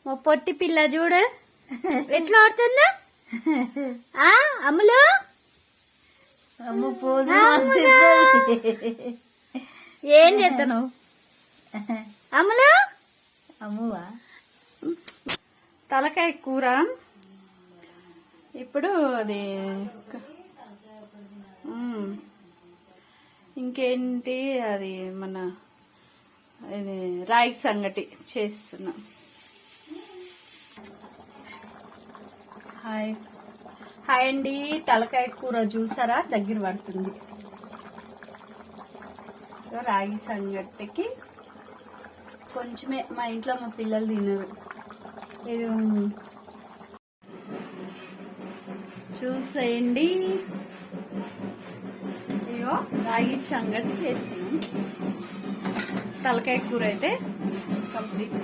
మా పొట్టి పిల్ల చూడు ఎట్లా ఆడుతుందా. అమ్ములు ఏం చేస్తాను అమ్ములు? అమ్మువా తలకాయ కూర. ఇప్పుడు అది ఇంకేంటి, అది మన ఇది రాగి సంగటి చేస్తున్నాం. హాయ్ హాయ్ అండి. తలకాయ కూర చూసారా, దగ్గర పడుతుంది. రాగి సంగటికి కొంచెమే, మా ఇంట్లో మా పిల్లలు తినరు. ఇది చూసేయండి. ఇగో రాగి సంగటి చేస్తున్నాం. తలకాయ కూర అయితే కంప్లీట్.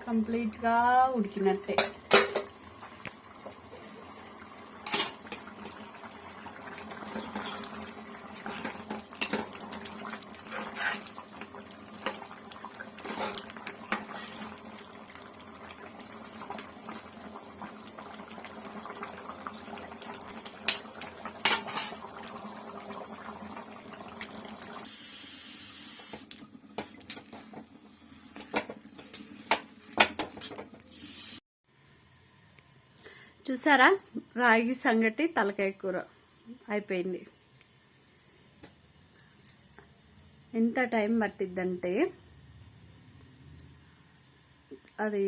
కంప్లీట్ గా ఉడికినట్టే. చూసారా, రాగి సంగటి తలకాయ కూర అయిపోయింది. ఎంత టైం పట్టిద్దంటే అది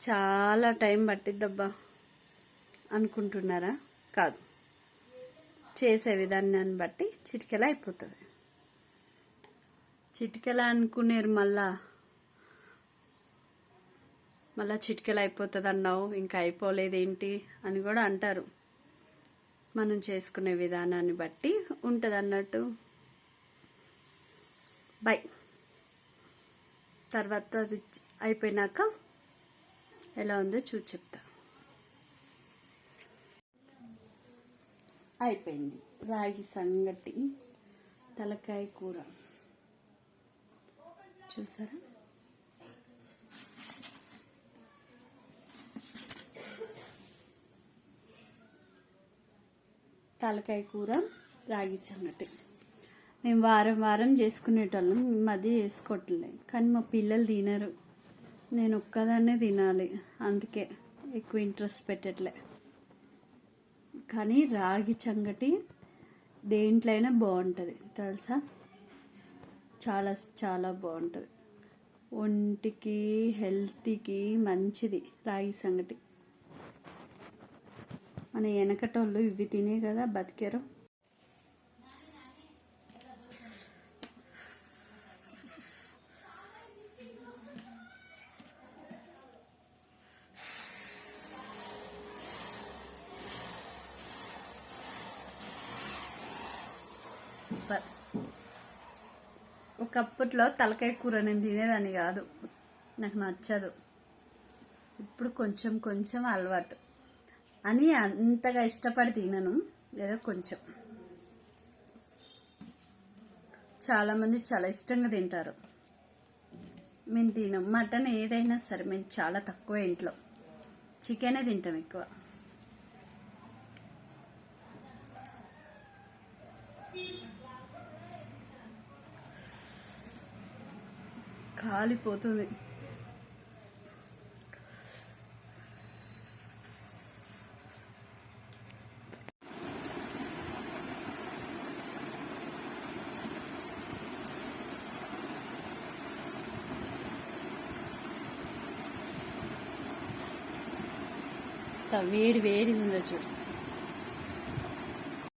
చాలా టైం పట్టిద్దబ్బా అనుకుంటున్నారా? కాదు, చేసే విధానాన్ని బట్టి చిటికెలా అయిపోతుంది. చిటికెలా అనుకునేరు, మళ్ళా చిటికెలు అయిపోతుంది అన్నావు, ఇంకా అయిపోలేదేంటి అని కూడా అంటారు. మనం చేసుకునే విధానాన్ని బట్టి ఉంటుంది అన్నట్టు. బై. తర్వాత అది అయిపోయినాక ఎలా ఉందో చూసి చెప్తా. అయిపోయింది రాగి సంగటి తలకాయ కూర. చూసారా, తలకాయ కూర రాగి సంగటి మేము వారం వారం చేసుకునేటోళ్ళం. ఈ మధ్య చేసుకోవట్లేదు, కానీ మా పిల్లలు తినరు. నేను ఒక్కదాన్నే తినాలి, అందుకే ఎక్కువ ఇంట్రెస్ట్ పెట్టట్లే. కానీ రాగి సంగటి దేంట్లైనా బాగుంటుంది తెలుసా, చాలా చాలా బాగుంటుంది. ఒంటికి హెల్త్కి మంచిది రాగి సంగటి. మన వెనకటోళ్ళు ఇవి తినే కదా బతికారు. సూపర్. ఒకప్పట్లో తలకాయ కూర నేను తినేదాన్ని కాదు, నాకు నచ్చదు. ఇప్పుడు కొంచెం కొంచెం అలవాటు అని అంతగా ఇష్టపడి తినను, ఏదో కొంచెం. చాలామంది చాలా ఇష్టంగా తింటారు, మేము తినం. మటన్ ఏదైనా సరే మేము చాలా తక్కువ, ఇంట్లో చికెనే తింటాం ఎక్కువ. కాలిపోతుంది. వేడి వేడి ఉందో చూడు.